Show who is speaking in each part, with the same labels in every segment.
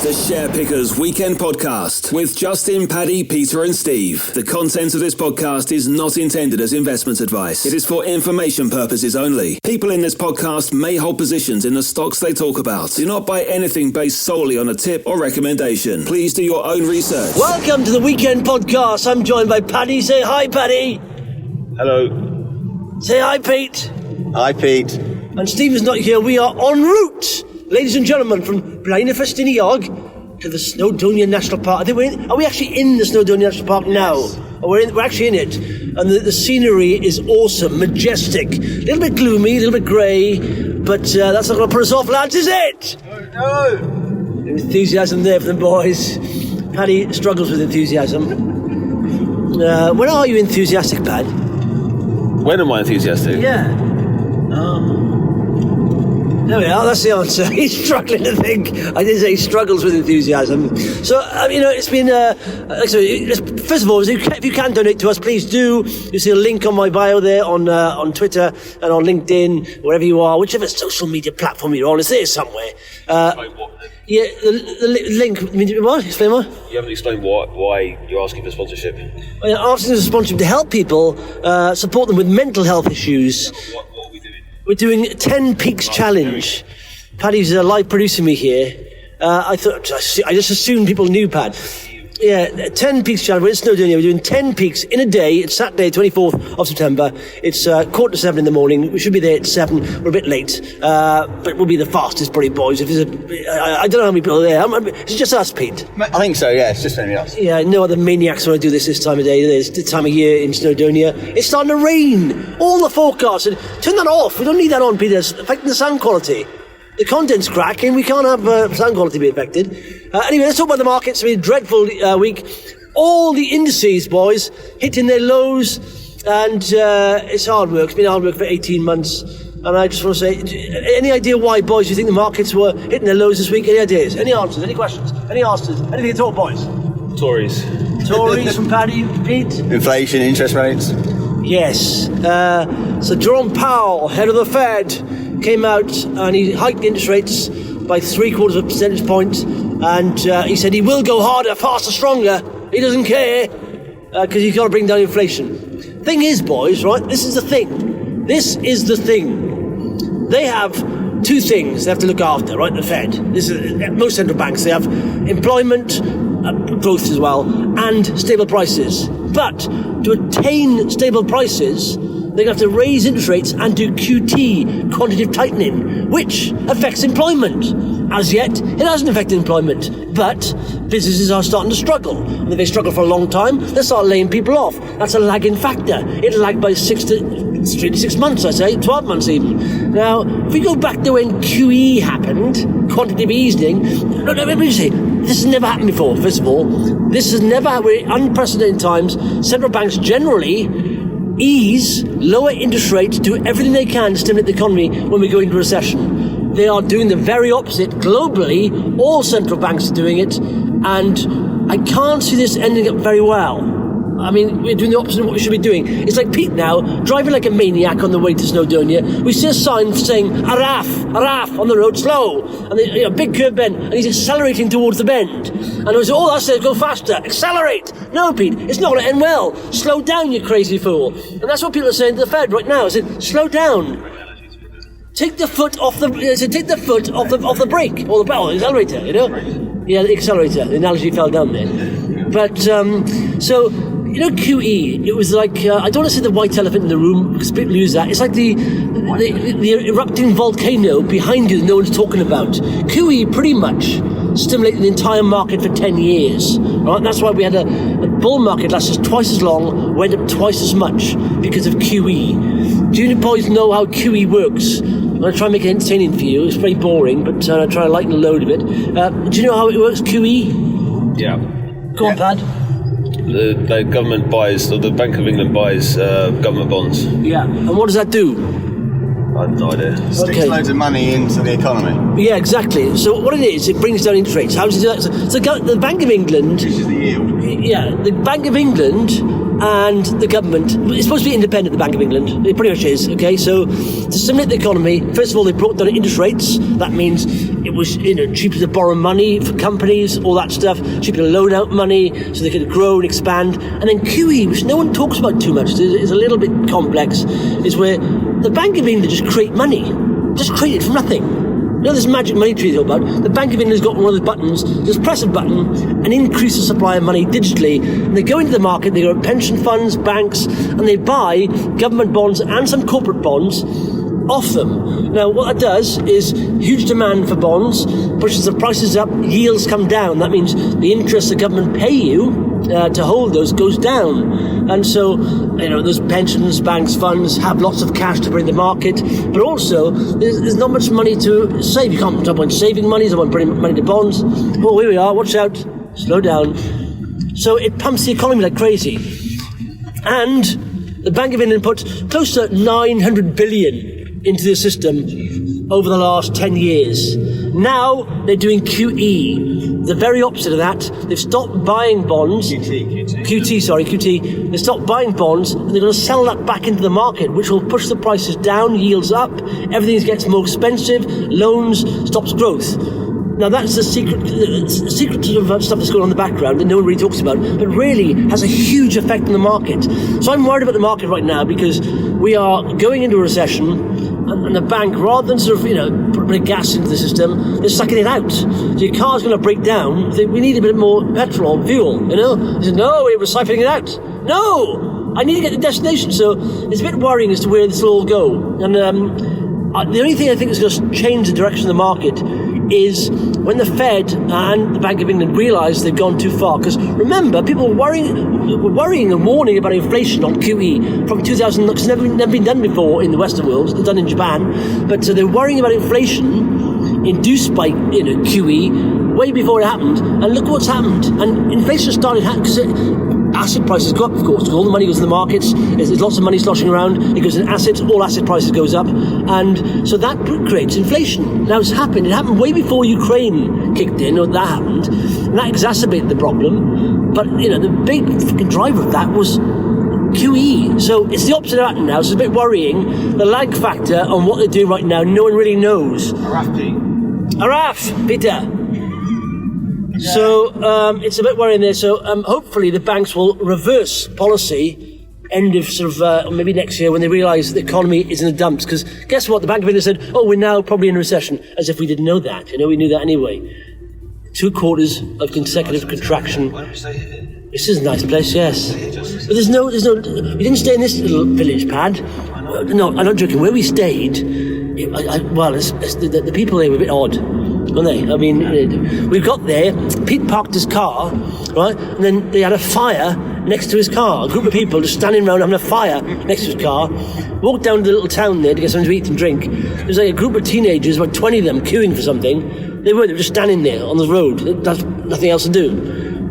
Speaker 1: The Share Pickers Weekend Podcast with Justin, Paddy, Peter and Steve. The content of this podcast is not intended as investment advice. It is for information purposes only. People in this podcast may hold positions in the stocks they talk about. Do not buy anything based solely on a tip or recommendation. Please do your own research.
Speaker 2: Welcome to the Weekend Podcast. I'm joined by Paddy. Say hi, Paddy.
Speaker 3: Hello.
Speaker 2: Say hi, Pete.
Speaker 3: Hi, Pete.
Speaker 2: And Steve is not here. We are en route, ladies and gentlemen, from Blaenau Ffestiniog to the Snowdonia National Park. I think are we actually in the Snowdonia National Park now?
Speaker 3: Yes.
Speaker 2: We're actually in it. And the scenery is awesome, majestic. A little bit gloomy, a little bit grey, but that's not going to put us off, lads, is it?
Speaker 3: No.
Speaker 2: Enthusiasm there for the boys. Paddy struggles with enthusiasm. When are you enthusiastic, Pad?
Speaker 3: When am I enthusiastic?
Speaker 2: Yeah. There we are, that's the answer. He's struggling to think. I did say he struggles with enthusiasm. So, it's been... first of all, if you can donate to us, please do. You see a link on my bio there on Twitter and on LinkedIn, wherever you are, whichever social media platform you're on, it's there somewhere. Yeah, the link... What? Explain what?
Speaker 3: You haven't explained why you're asking for sponsorship.
Speaker 2: Well, asking for sponsorship to help people, support them with mental health issues.
Speaker 3: What are we doing?
Speaker 2: We're doing 10 Peaks Challenge. Paddy's live producing me here. I just assumed people knew Pad. Yeah, 10 Peaks Challenge. We're in Snowdonia. We're doing 10 peaks in a day. It's Saturday, 24th of September. It's 6:45 in the morning. We should be there at 7. We're a bit late. But we'll be the fastest, probably, boys. If there's I don't know how many people are there. It's just us, Pete.
Speaker 4: I think so, yeah. It's just only us.
Speaker 2: Yeah, no other maniacs want to do this time of day. There's the time of year in Snowdonia. It's starting to rain. All the forecasts. Turn that off. We don't need that on, Peter. It's affecting the sound quality. The content's cracking. We can't have sound quality be affected. Anyway, let's talk about the markets. It's been a dreadful week. All the indices, boys, hitting their lows. And it's hard work. It's been hard work for 18 months. And I just want to say, any idea why, boys, you think the markets were hitting their lows this week? Any ideas? Any answers? Any questions? Any answers? Anything at all, boys?
Speaker 3: Tories.
Speaker 2: Tories from Paddy, Pete?
Speaker 4: Inflation, interest rates.
Speaker 2: Yes. So Jerome Powell, head of the Fed, came out and he hiked interest rates by 0.75 of a percentage point, and he said he will go harder, faster, stronger. He doesn't care because he's got to bring down inflation. Thing is, boys, right? This is the thing. They have two things they have to look after, right? The Fed. This is most central banks. They have employment, growth as well, and stable prices. But to attain stable prices, they're going to have to raise interest rates and do QT, quantitative tightening, which affects employment. As yet, it hasn't affected employment, but businesses are starting to struggle. And if they struggle for a long time, they start laying people off. That's a lagging factor. It'll lag by 3 to 6 months, I say, 12 months even. Now, if we go back to when QE happened, quantitative easing, let me say, this has never happened before, first of all. This has never happened. We're in unprecedented times. Central banks generally ease, lower interest rates, do everything they can to stimulate the economy when we go into recession. They are doing the very opposite globally. All central banks are doing it, and I can't see this ending up very well. I mean, we're doing the opposite of what we should be doing. It's like Pete now, driving like a maniac on the way to Snowdonia. We see a sign saying, Araf, on the road, slow. And a big curve bend, and he's accelerating towards the bend. And we say, that says go faster, accelerate. No, Pete, it's not going to end well. Slow down, you crazy fool. And that's what people are saying to the Fed right now. They say, slow down. Take the foot off the brake, or the accelerator, you know? Yeah, the accelerator. The analogy fell down there. But, QE, it was like, I don't want to say the white elephant in the room, because people use that. It's like the erupting volcano behind you that no one's talking about. QE pretty much stimulated the entire market for 10 years. Right? That's why we had a bull market lasted twice as long, went up twice as much because of QE. Do you boys know how QE works? I'm going to try and make it entertaining for you. It's very boring, but I'll try to lighten the load of it. Do you know how it works, QE?
Speaker 3: Yeah.
Speaker 2: Go on, Pad.
Speaker 3: The government buys, or the Bank of England buys government bonds.
Speaker 2: Yeah. And what does that do?
Speaker 3: I have no idea.
Speaker 4: Sticks loads of money into the economy.
Speaker 2: Yeah, exactly. So what it is, it brings down interest rates. How does it do that? So the Bank of England...
Speaker 4: Which is the yield.
Speaker 2: Yeah, the Bank of England and the government, it's supposed to be independent, the Bank of England. It pretty much is, okay? So to stimulate the economy, first of all, they brought down interest rates. That means it was cheaper to borrow money for companies, all that stuff, cheaper to loan out money so they could grow and expand. And then QE, which no one talks about too much, is a little bit complex, is where the Bank of England just create money, just create it from nothing. You know this magic money tree they talk about? The Bank of England's got one of those buttons, just press a button and increase the supply of money digitally. And they go into the market, they go to pension funds, banks, and they buy government bonds and some corporate bonds off them. Now, what that does is huge demand for bonds, pushes the prices up, yields come down. That means the interest the government pay you to hold those goes down. And so, those pensions, banks, funds have lots of cash to bring to the market, but also there's not much money to save. You can't talk about saving money, someone putting money to bonds. Oh, here we are, watch out, slow down. So it pumps the economy like crazy. And the Bank of England put close to 900 billion into the system over the last 10 years. Now they're doing QE, the very opposite of that. They've stopped buying bonds. QT. They stopped buying bonds and they're going to sell that back into the market, which will push the prices down, yields up, everything gets more expensive, loans, stops growth. Now that's the secret sort of stuff that's going on in the background that no one really talks about, but really has a huge effect on the market. So I'm worried about the market right now because we are going into a recession, and the bank, rather than sort of put a bit of gas into the system, they're sucking it out. So your car's going to break down. We need a bit more petrol or fuel. They said, no, we're recycling it out. No, I need to get to the destination. So it's a bit worrying as to where this will all go. And the only thing I think is going to change the direction of the market is when the Fed and the Bank of England realise they've gone too far. Because remember, people were worrying and warning about inflation on QE from 2000. It's never been done before in the Western world. It's done in Japan, but they're worrying about inflation induced by QE way before it happened. And look what's happened. And inflation started because asset prices go up, of course, because all the money goes in the markets. There's lots of money sloshing around. It goes in assets. All asset prices goes up, and so that creates inflation. Now it's happened. It happened way before Ukraine kicked in, or that happened, and that exacerbated the problem. But the big fucking driver of that was QE. So it's the opposite of that now. So it's a bit worrying. The lag factor on what they're doing right now, no one really knows. Araf, Peter. So it's a bit worrying there. So hopefully the banks will reverse policy end of sort of maybe next year when they realise the economy is in the dumps. Because guess what? The Bank of England said, "Oh, we're now probably in a recession," as if we didn't know that. We knew that anyway. 2 quarters of consecutive contraction.
Speaker 3: Why don't we stay here?
Speaker 2: This is a nice place, yes. But there's no. You didn't stay in this little village pad. No, I'm not joking. Where we stayed, the people there were a bit odd. Weren't they? I mean, we got there, Pete parked his car, right, and then they had a fire next to his car. A group of people just standing around having a fire next to his car. Walked down to the little town there to get something to eat and drink. There was like a group of teenagers, about 20 of them, queuing for something. They were just standing there on the road. There's nothing else to do.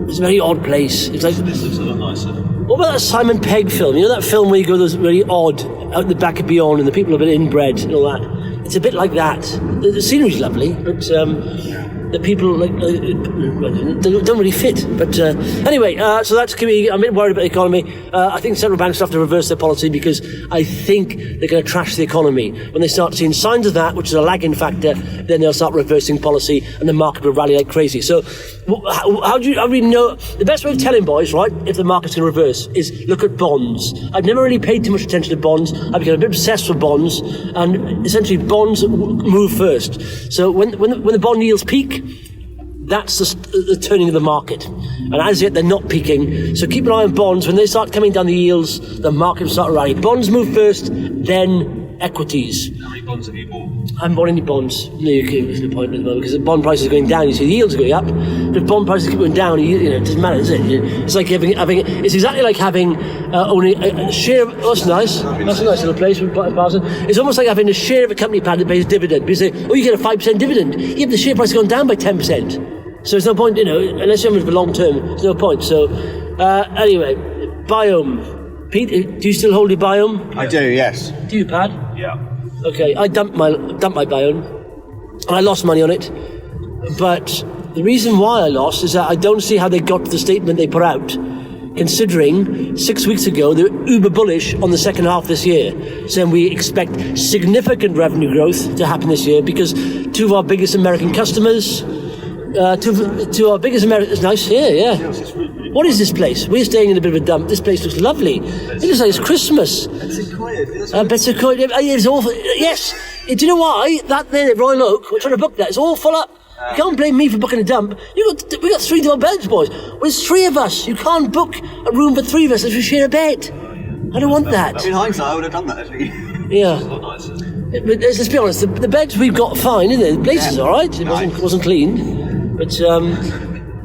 Speaker 2: It's a very odd place. It's like,
Speaker 3: This looks a lot nicer.
Speaker 2: what about that Simon Pegg film? You know that film where you go those really odd, out the back of Beyond, and the people are a bit inbred and all that? It's a bit like that. The scenery's lovely, but the people they don't really fit. But anyway, so that's QE. I'm a bit worried about the economy. I think central banks have to reverse their policy because I think they're going to trash the economy. When they start seeing signs of that, which is a lagging factor, then they'll start reversing policy and the market will rally like crazy. So how do we know? The best way of telling, boys, right, if the market's going to reverse is look at bonds. I've never really paid too much attention to bonds. I've become a bit obsessed with bonds, and essentially bonds move first. So when the bond yields peak, that's the turning of the market. And as yet, they're not peaking. So keep an eye on bonds. When they start coming down the yields, the market will start rallying. Bonds move first, then equities.
Speaker 3: How many bonds have you bought?
Speaker 2: I haven't bought any bonds. No, there's no point at the moment because the bond price is going down. You see, the yields are going up. But if bond prices keep going down, it doesn't matter, does it? It's like having. It's exactly like having only a share of. Oh, that's nice. That's a nice little place. It's almost like having a share of a company that pays a dividend. You say, oh, you get a 5% dividend. Yeah, but the share price has gone down by 10%. So there's no point, unless you're in for long term. There's no point. So anyway, Biome. Pete, do you still hold your Biome?
Speaker 4: I do, yes.
Speaker 2: Do you, Pad?
Speaker 3: Yeah.
Speaker 2: Okay, I dumped my Biome, and I lost money on it. But the reason why I lost is that I don't see how they got to the statement they put out. considering 6 weeks ago they were uber bullish on the second half this year, saying we expect significant revenue growth to happen this year because two of our biggest American customers, it's nice here, yeah. What is this place? We're staying in a bit of a dump. This place looks lovely. It looks like it's Christmas. Betty Coyd. It's all. Yes. Do you know why? That there at Royal Oak, we're trying to book that. It's all full up. You can't blame me for booking a dump. We got 3 double beds, boys. Well, it's 3 of us. You can't book a room for 3 of us if we share a bed. I don't want that.
Speaker 4: In hindsight, I would have done that, actually.
Speaker 2: Yeah. But let's be honest. The beds we've got fine, isn't it? The place is all right. It wasn't clean, but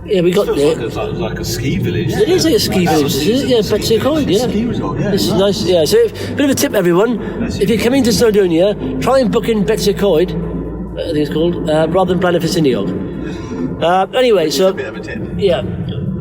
Speaker 2: yeah, we got there.
Speaker 3: Like a ski village.
Speaker 2: It is like a ski village, isn't it? Yeah, Betsy Coyd, yeah.
Speaker 4: Ski resort, yeah.
Speaker 2: This is nice, yeah. So, bit of a tip, everyone. If you're coming to Snowdonia, try and book in Betsy Coyd, I think it's called, rather than Blanford Festiniog. Anyway, so...
Speaker 4: A bit of a tip.
Speaker 2: Yeah.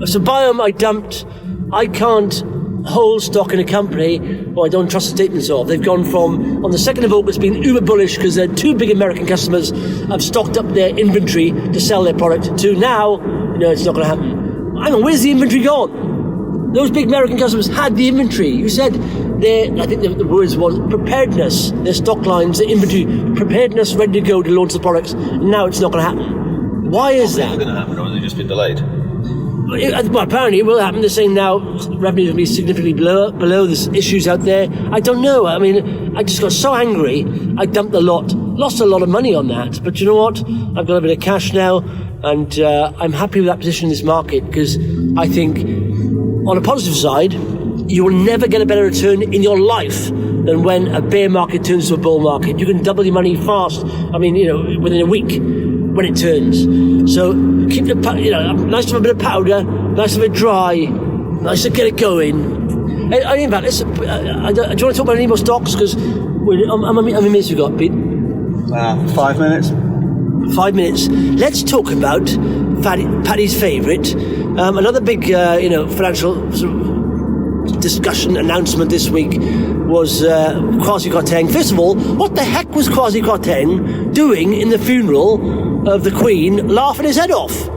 Speaker 2: So, Biome, I dumped. I can't hold stock in a company or I don't trust the statements of. They've gone from, on the 2nd of August, being uber bullish because their 2 big American customers have stocked up their inventory to sell their product, to now, it's not going to happen. Hang on, where's the inventory gone? Those big American customers had the inventory. You said I think the words was preparedness, their stock lines, their inventory, preparedness, ready to go to launch the products. Now it's not going to happen. Why is that?
Speaker 3: It's going to happen, or has it just been delayed?
Speaker 2: Well, apparently it will happen. They're saying now revenue will be significantly below. There's issues out there. I don't know. I mean, I just got so angry. I dumped a lot, lost a lot of money on that. But you know what? I've got a bit of cash now, and I'm happy with that position in this market because I think, on a positive side, you will never get a better return in your life than when a bear market turns to a bull market. You can double your money fast. I mean, within a week. When it turns. So keep nice to have a bit of powder, nice to have it dry, nice to get it going. In fact, do you want to talk about any more stocks? Because how many minutes you got, Pete?
Speaker 4: 5 minutes.
Speaker 2: 5 minutes. Let's talk about Paddy's favourite. Another big, financial discussion announcement this week was Kwasi Kwarteng. First of all, what the heck was Kwasi Kwarteng doing in the funeral of the Queen, laughing his head off?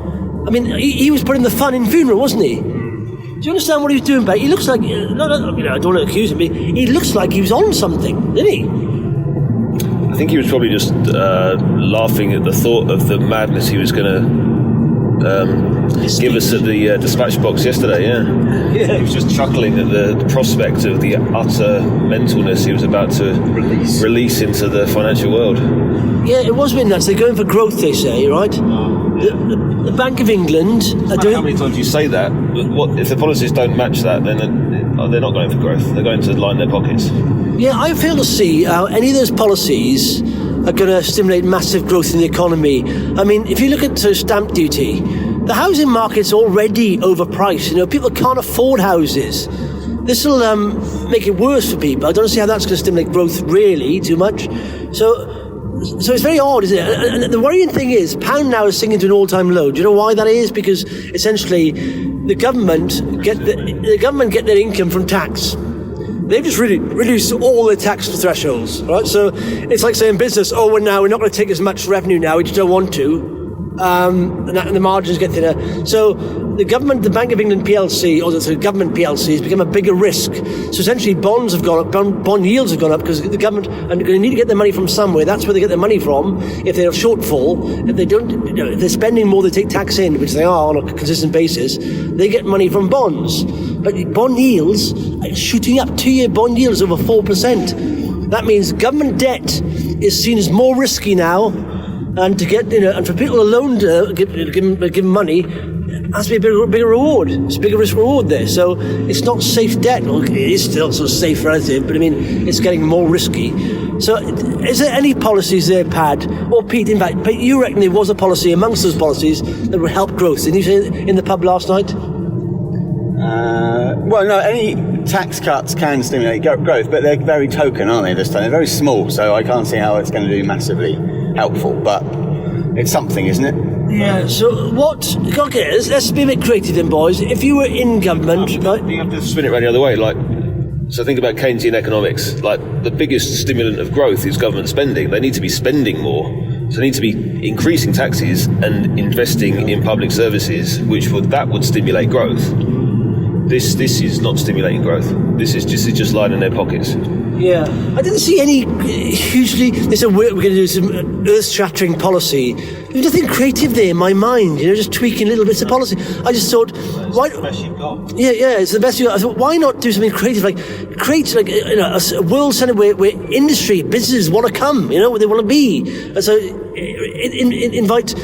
Speaker 2: I mean, he was putting the fun in funeral, wasn't he? Do you understand what he was doing, He looks like, I don't want to accuse him, but he looks like he was on something, didn't he?
Speaker 3: I think he was probably just laughing at the thought of the madness he was going to give us at the dispatch box yesterday, yeah. He was just chuckling at the prospect of the utter mentalness he was about to release into the financial world.
Speaker 2: Yeah, it was a bit nuts. They're going for growth, they say, right? The Bank of England are doing...
Speaker 3: How many times you say that? What if the policies don't match that, then they're not going for growth. They're going to line their pockets. Yeah,
Speaker 2: I fail to see how any of those policies are going to stimulate massive growth in the economy. I mean, if you look at stamp duty, the housing market's already overpriced. People can't afford houses. This will make it worse for people. I don't see how that's going to stimulate growth really too much. So it's very odd, isn't it? And the worrying thing is, pound now is sinking to an all-time low. Do you know why that is? Because essentially, the government get their income from tax. They've just really reduced all their tax thresholds, right? So it's like saying business, we're not going to take as much revenue now, we just don't want to. And the margins get thinner. So the government, the Bank of England PLC, or the government PLC, has become a bigger risk. So essentially bonds have gone up, bond yields have gone up because the government are going to need to get their money from somewhere. That's where they get their money from. If they're a shortfall, if they don't, if they're spending more, they take tax in, which they are on a consistent basis, they get money from bonds. But bond yields are shooting up. 2-year bond yields over 4%. That means government debt is seen as more risky now. And to get, and for people alone to give them money, it has to be a bigger reward. It's a bigger risk reward there. So it's not safe debt. Well, it is still sort of safe relative, but I mean, it's getting more risky. So is there any policies there, Pad, or Pete, in fact, you reckon there was a policy amongst those policies that would help growth? Didn't you say in the pub last night?
Speaker 4: Well, no, any tax cuts can stimulate growth, but they're very token, aren't they, this time? They're very small, so I can't see how it's going to do massively helpful, but it's something, isn't it?
Speaker 2: Yeah, so let's be a bit creative then, boys. If you were in government... right?
Speaker 3: You have to spin it around the other way, so think about Keynesian economics. The biggest stimulant of growth is government spending. They need to be spending more. So they need to be increasing taxes and investing in public services, that would stimulate growth. This is not stimulating growth. This is just lining their pockets.
Speaker 2: Yeah, I didn't see any hugely. They said we're going to do some earth-shattering policy. There's nothing creative there in my mind. Just tweaking little bits of policy. I just thought, why?
Speaker 3: It's the best you've got.
Speaker 2: Yeah, it's the best you got. I thought, why not do something creative? Like create a world centre where industry, businesses want to come. Where they want to be. And so invite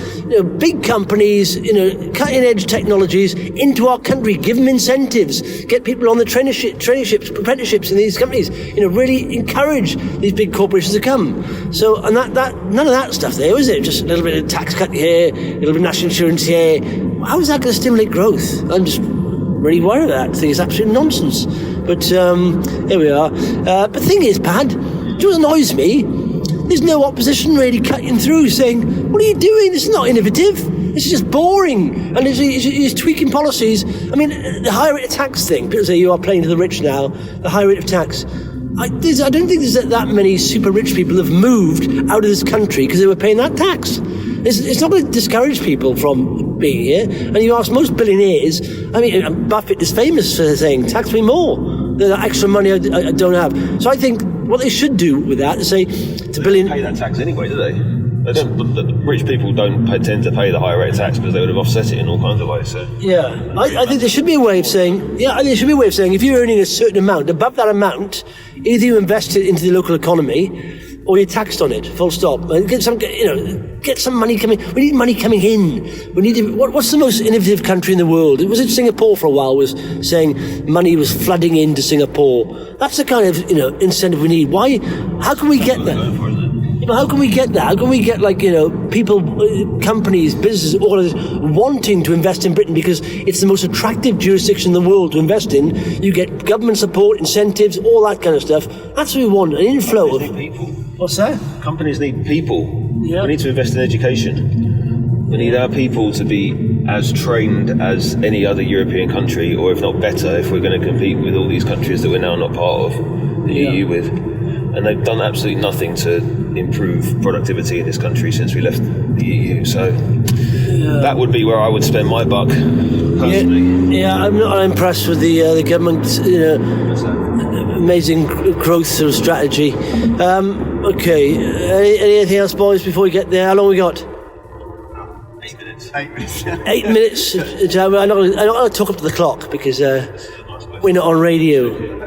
Speaker 2: big companies, cutting-edge technologies into our country. Give them incentives. Get people on the traineeships, apprenticeships in these companies. Really encourage these big corporations to come. So, and that none of that stuff there, was it? Just a little bit of tax cut here, a little bit of national insurance here. How is that going to stimulate growth? I'm just really worried about that. I think it's absolute nonsense. But here we are. But the thing is, Pad, do you know what annoys me? There's no opposition really cutting through saying, what are you doing? This is not innovative. This is just boring. And it's tweaking policies. I mean, the high rate of tax thing, people say you are playing to the rich now, the high rate of tax. I don't think there's that many super rich people have moved out of this country because they were paying that tax. It's not going to discourage people from being here. And you ask most billionaires, Buffett is famous for saying, tax me more. There's extra money I don't have. So I think what they should do with that is say to
Speaker 3: billionaires... They pay that tax anyway, do they? The rich people don't tend to pay the higher rate of tax because they would have offset it in all kinds of ways. So
Speaker 2: yeah, I think there should be a way of saying. Yeah, there should be a way of saying if you're earning a certain amount, above that amount, either you invest it into the local economy, or you're taxed on it. Full stop. Get some money coming. We need money coming in. We need to. What's the most innovative country in the world? Was it Singapore for a while? Was saying money was flooding into Singapore. That's the kind of incentive we need. Why? How can we get that? How can we get that? How can we get people, companies, businesses, all of this wanting to invest in Britain because it's the most attractive jurisdiction in the world to invest in? You get government support, incentives, all that kind of stuff. That's what we want, an inflow of
Speaker 3: people.
Speaker 2: What's that?
Speaker 3: Companies need people.
Speaker 2: Yeah.
Speaker 3: We need to invest in education. We need our people to be as trained as any other European country, or if not better, if we're going to compete with all these countries that we're now not part of the EU with. And they've done absolutely nothing to improve productivity in this country since we left the EU. So that would be where I would spend my buck, personally.
Speaker 2: Yeah, I'm not impressed with the government's amazing growth sort of strategy. Okay, anything else, boys, before we get there? How long we got?
Speaker 3: 8 minutes.
Speaker 2: 8 minutes. I'm not going to talk up to the clock because we're not on radio.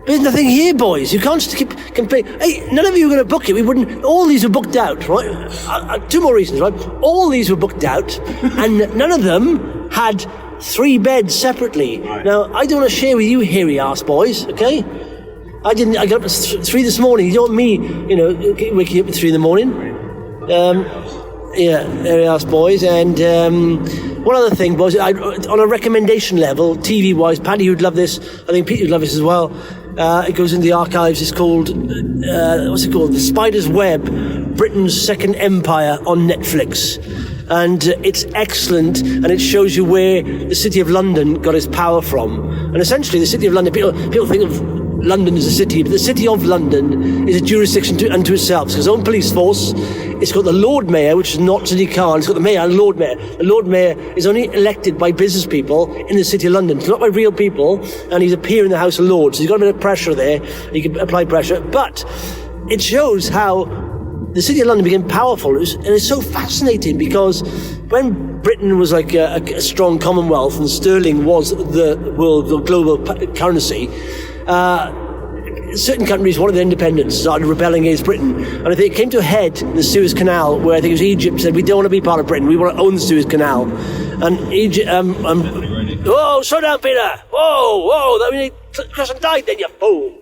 Speaker 2: There's nothing here, boys. You can't keep complaining. Hey, none of you are going to book it. We wouldn't. All these were booked out, right? Two more reasons, right? All these were booked out, and none of them had 3 beds separately. Right. Now, I don't want to share with you hairy ass boys, okay? I got up at 3 this morning. You don't want me, waking up at 3 in the morning. Hairy ass boys. And one other thing, boys, on a recommendation level, TV-wise, Paddy, you'd love this. I think Pete would love this as well. It goes in the archives. It's called, what's it called? The Spider's Web, Britain's Second Empire on Netflix. And it's excellent, and it shows you where the City of London got its power from. And essentially, the City of London, people think of London as a city, but the City of London is a jurisdiction unto itself. It's got its own police force. It's got the Lord Mayor, which is not City Khan. It's got the Mayor and Lord Mayor. The Lord Mayor is only elected by business people in the City of London. It's not by real people, and he's a peer in the House of Lords. So he's got a bit of pressure there. He can apply pressure. But it shows how the City of London became powerful, and it's so fascinating because when Britain was like a strong Commonwealth and sterling was the global currency, certain countries wanted their independence, started rebelling against Britain, and I think it came to a head in the Suez Canal, where I think it was Egypt said, we don't want to be part of Britain, we want to own the Suez Canal. And Egypt, whoa, slow down, Peter! Whoa, that means Crescent died then, you fool!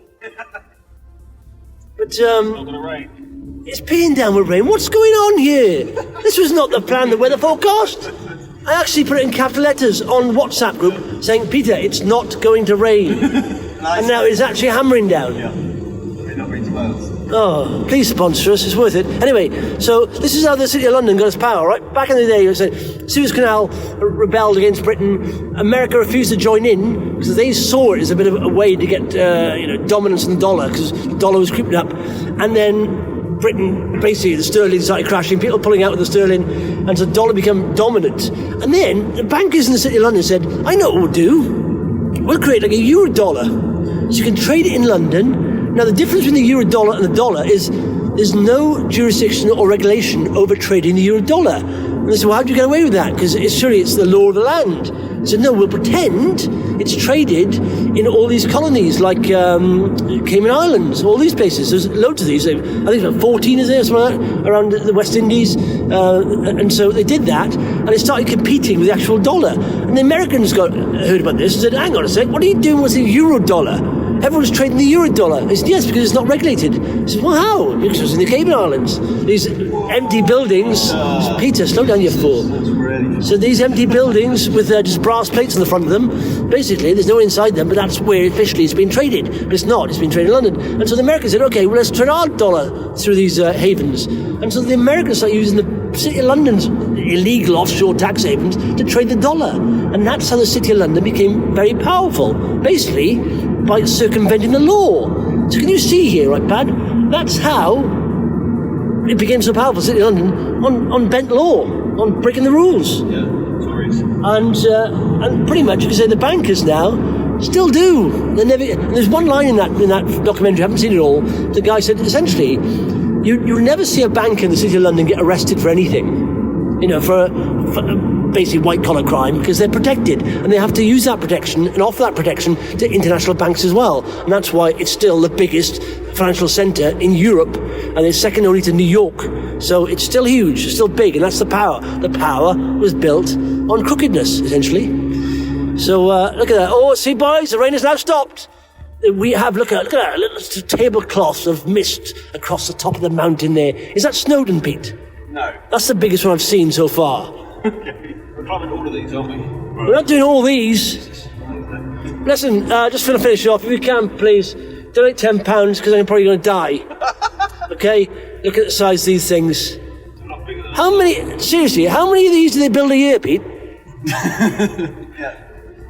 Speaker 2: But,
Speaker 3: it's not going to rain.
Speaker 2: It's peeing down with rain. What's going on here? This was not the plan, the weather forecast. I actually put it in capital letters on WhatsApp group saying, Peter, it's not going to rain. Nice. And now it's actually hammering down.
Speaker 3: Yeah. Not rain to Wales.
Speaker 2: Oh, please sponsor us, it's worth it. Anyway, so this is how the City of London got its power, right? Back in the day, it said Suez Canal rebelled against Britain. America refused to join in because they saw it as a bit of a way to get dominance in the dollar, because the dollar was creeping up. And then Britain, basically, the sterling started crashing, people pulling out with the sterling, and so the dollar became dominant. And then the bankers in the City of London said, I know what we'll do. we'll create like a euro dollar. So you can trade it in London. Now, the difference between the euro dollar and the dollar is there's no jurisdiction or regulation over trading the euro dollar. And they said, well, how do you get away with that? Because surely it's the law of the land. I said, no, we'll pretend it's traded in all these colonies, like Cayman Islands, all these places. There's loads of these. I think it's about 14 is there, something like that, around the West Indies. And so they did that, and they started competing with the actual dollar. And the Americans heard about this and said, hang on a sec, what are you doing with the euro dollar? Everyone's trading the euro dollar. I said, yes, because it's not regulated. I said, well, how? Because it's in the Cayman Islands. These empty buildings. Peter, slow down, you fool. So these empty buildings with just brass plates on the front of them, basically, there's no one inside them, but that's where officially it's been traded. But it's not. It's been traded in London. And so the Americans said, okay, well, let's trade our dollar through these havens. And so the Americans started using the City of London's illegal offshore tax havens to trade the dollar. And that's how the City of London became very powerful. Basically, by circumventing the law. So can you see here, right, Pad? That's how it became so powerful, City of London, on bent law, on breaking the rules.
Speaker 3: Yeah, Tories.
Speaker 2: And pretty much you can say the bankers now still do. They never. There's one line in that documentary, I haven't seen it all. The guy said, essentially, you'll never see a banker in the City of London get arrested for anything. You know, for basically white-collar crime, because they're protected, and they have to use that protection and offer that protection to international banks as well. And that's why it's still the biggest financial centre in Europe, and it's second only to New York. So it's still huge, it's still big, and that's the power. The power was built on crookedness, essentially. So look at that. Oh, see, boys, the rain has now stopped. We have, look at that, little tablecloths of mist across the top of the mountain there. Is that Snowdon, Pete?
Speaker 4: No.
Speaker 2: That's the biggest one I've seen so far.
Speaker 3: We're climbing all of these, aren't we?
Speaker 2: We're not doing all these. Listen, just going to finish off. If you can, please, donate £10, because I'm probably going to die. Okay? Look at the size of these things. How many of these do they build a year, Pete?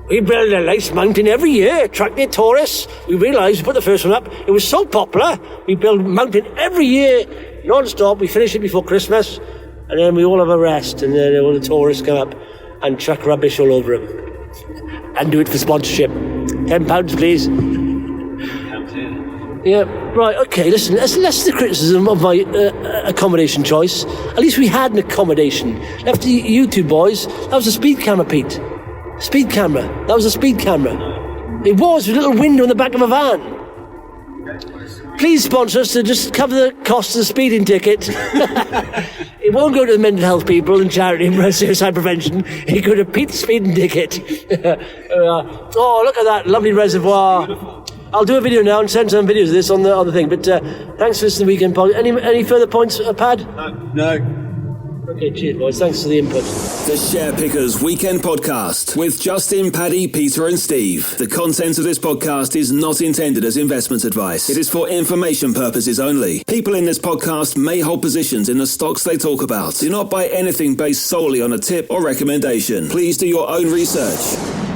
Speaker 2: We build a nice mountain every year, attract the tourists. We realised, we put the first one up, it was so popular, we build a mountain every year, non-stop, we finish it before Christmas, and then we all have a rest, and then all the tourists come up and chuck rubbish all over them. And do it for sponsorship. £10, please. Yeah, right, okay, listen, that's the criticism of my accommodation choice. At least we had an accommodation. Left to you two boys, that was a speed camera, Pete. Speed camera. That was a speed camera. It was with a little window in the back of a van. Please sponsor us to just cover the cost of the speeding ticket. It won't go to the mental health people and charity for suicide prevention. It go to Pete's speeding ticket. Oh, look at that lovely reservoir. I'll do a video now and send some videos of this on the thing. But thanks for listening to the Weekend Pod. Any further points, Pad?
Speaker 4: No.
Speaker 2: Okay, cheers, boys. Thanks for the input.
Speaker 1: The Share Pickers Weekend Podcast with Justin, Paddy, Peter and Steve. The content of this podcast is not intended as investment advice. It is for information purposes only. People in this podcast may hold positions in the stocks they talk about. Do not buy anything based solely on a tip or recommendation. Please do your own research.